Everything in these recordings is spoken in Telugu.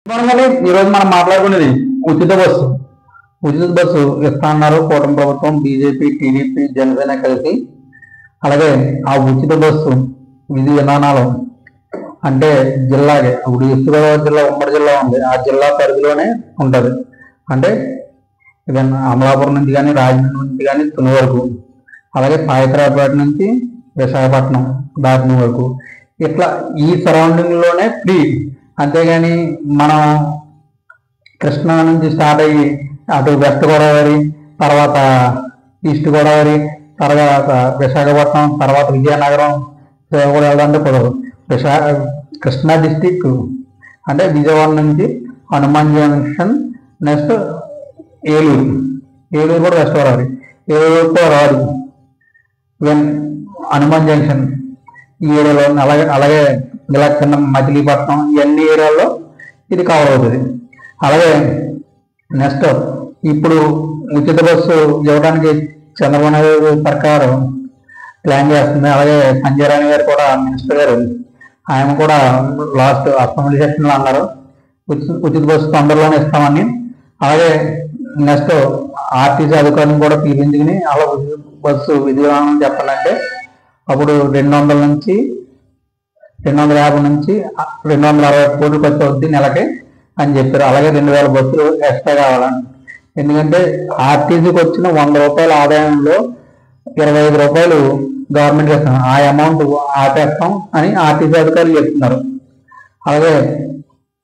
ఈరోజు మనం మాట్లాడుకునేది ఉచిత బస్సు. ఉచిత బస్సు ఇస్తా అన్నారు కూటమి ప్రభుత్వం, బీజేపీ, టీడీపీ, జనసేన కలిసి. అలాగే ఆ ఉచిత బస్సు విధి విధానాలు అంటే జిల్లాకి, ఇప్పుడు ఈస్ట్ గోదావరి జిల్లా ఉమ్మడి జిల్లా ఉంది, ఆ జిల్లా పరిధిలోనే ఉంటుంది. అంటే అమలాపురం నుంచి కానీ, రాజమండ్రి నుంచి కానీ తుని వరకు, అలాగే పాయకరాపేట నుంచి విశాఖపట్నం దాటిన వరకు, ఇట్లా ఈ సరౌండింగ్ లోనే ఫ్రీ. అంతేగాని మనం కృష్ణా నుంచి స్టార్ట్ అయ్యి అటు వెస్ట్ గోదావరి, తర్వాత ఈస్ట్ గోదావరి, తర్వాత విశాఖపట్నం, తర్వాత విజయనగరం కూడా వెళ్దాంటే కుదరదు. కృష్ణా డిస్టిక్ అంటే విజయవాడ నుంచి హనుమాన్ జంక్షన్, నెక్స్ట్ ఏలూరు కూడా వెస్ట్ గోదావరి, ఏలూరు కూడా రాదు, హనుమాన్ జంక్షన్ ఈ ఏరియాలో, అలాగే విలక్షణ మచిలీపట్నం, ఇవన్నీ ఏరియాల్లో ఇది కవర్ అవుతుంది. అలాగే నెక్స్ట్ ఇప్పుడు ఉచిత బస్సు ఇవ్వడానికి చంద్రబాబు నాయుడు సర్కారు ప్లాన్ చేస్తుంది. అలాగే సంజయ్ రాణి గారు కూడా, మినిస్టర్ గారు, ఆయన కూడా లాస్ట్ అసెంబ్లీ సెషన్లో అన్నారు ఉచిత బస్సు తొందరలోనే ఇస్తామని. అలాగే నెక్స్ట్ ఆర్టీసీ అధికారులను కూడా పిలిపించుకుని అలా ఉచిత బస్సు విధి విధానం చెప్పాలంటే అప్పుడు 250 నుంచి 260 కోట్లు ఖర్చు అవుద్ది నెలకి అని చెప్పారు. అలాగే 2000 బస్సులు ఎక్స్ట్రా కావాలని. ఎందుకంటే ఆర్టీసీకి వచ్చిన 100 రూపాయల ఆదాయంలో 25 రూపాయలు గవర్నమెంట్ ఇస్తాం, ఆ అమౌంట్ ఆపేస్తాం అని ఆర్టీసీ అధికారులు చెప్తున్నారు. అలాగే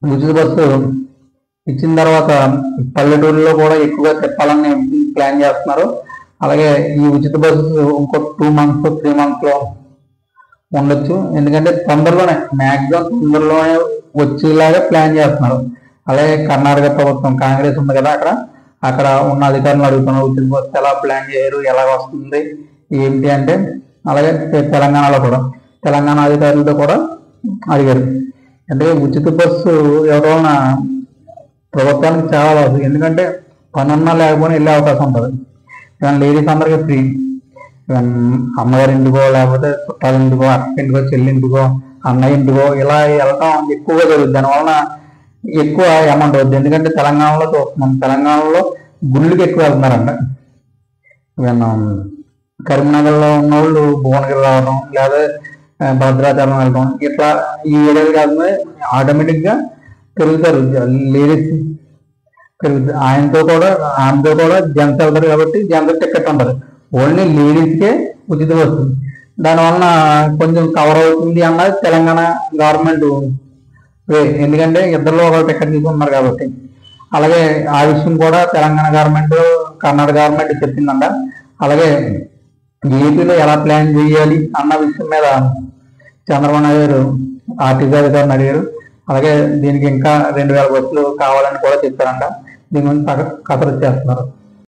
ఉచిత బస్సు ఇచ్చిన తర్వాత పల్లెటూరులో కూడా ఎక్కువగా తిప్పాలని ప్లాన్ చేస్తున్నారు. అలాగే ఈ ఉచిత బస్సు ఇంకో 2 months 3 months లో ఉండొచ్చు. ఎందుకంటే తొందరలోనే, మ్యాక్సిమం తొందరలోనే వచ్చేలాగా ప్లాన్ చేస్తున్నారు. అలాగే కర్ణాటక ప్రభుత్వం, కాంగ్రెస్ ఉంది కదా, అక్కడ ఉన్న అధికారులను అడుగుతున్నారు ఉచిత బస్సు ఎలా ప్లాన్ చేయరు, ఎలా వస్తుంది ఏంటి అంటే. అలాగే తెలంగాణలో కూడా తెలంగాణ అధికారులతో కూడా అడిగారు. అంటే ఉచిత బస్సు ఇవ్వడం వలన ప్రభుత్వానికి చాలా అవసరం. ఎందుకంటే పనున్నా లేకపోయినా వెళ్ళే అవకాశం ఉంటుంది. లేడీస్ అందరికీ ఫ్రీ, అమ్మగారి ఇంటికో, లేకపోతే చుట్టాల ఇంటికో, అక్క ఇంటికో, చెల్లింటికో, అన్నయ్య ఇంటికో ఇలా వెళ్ళటం ఎక్కువగా జరుగుతుంది. దానివలన ఎక్కువ అమౌంట్ అవుతుంది. ఎందుకంటే తెలంగాణలో చూస్తున్నాం, తెలంగాణలో గుళ్ళకి ఎక్కువ వెళ్తున్నారంట. కరీంనగర్లో ఉన్న వాళ్ళు భువనగిరి రావడం, లేదా భద్రాచలం వెళ్ళడం, ఇట్లా ఈ ఏరియాలు కాకుండా ఆటోమేటిక్గా పెరుగుతారు లేడీస్ పెరుగుతుంది. ఆమెతో కూడా జెంట్స్ వెళ్తారు కాబట్టి జెంట్స్ టికెట్ ఉంటుంది. ఓన్లీ లేడీస్కే ఉచిత వస్తుంది. దానివలన కొంచెం కవర్ అవుతుంది అన్నది తెలంగాణ గవర్నమెంట్ ఎందుకంటే ఇద్దరిలో ఒక టికెట్ తీసుకున్నారు కాబట్టి. అలాగే ఆ విషయం కూడా తెలంగాణ గవర్నమెంట్, కర్ణాటక గవర్నమెంట్ చెప్పిందంట. అలాగే ఏపీలో ఎలా ప్లాన్ చేయాలి అన్న విషయం మీద చంద్రబాబు నాయుడు గారు ఆర్టీసీ అధికారులను అడిగారు. అలాగే దీనికి ఇంకా 2000 బస్సులు కావాలని కూడా చెప్పారంట. దీని గురించి కసరత్తు చేస్తున్నారు.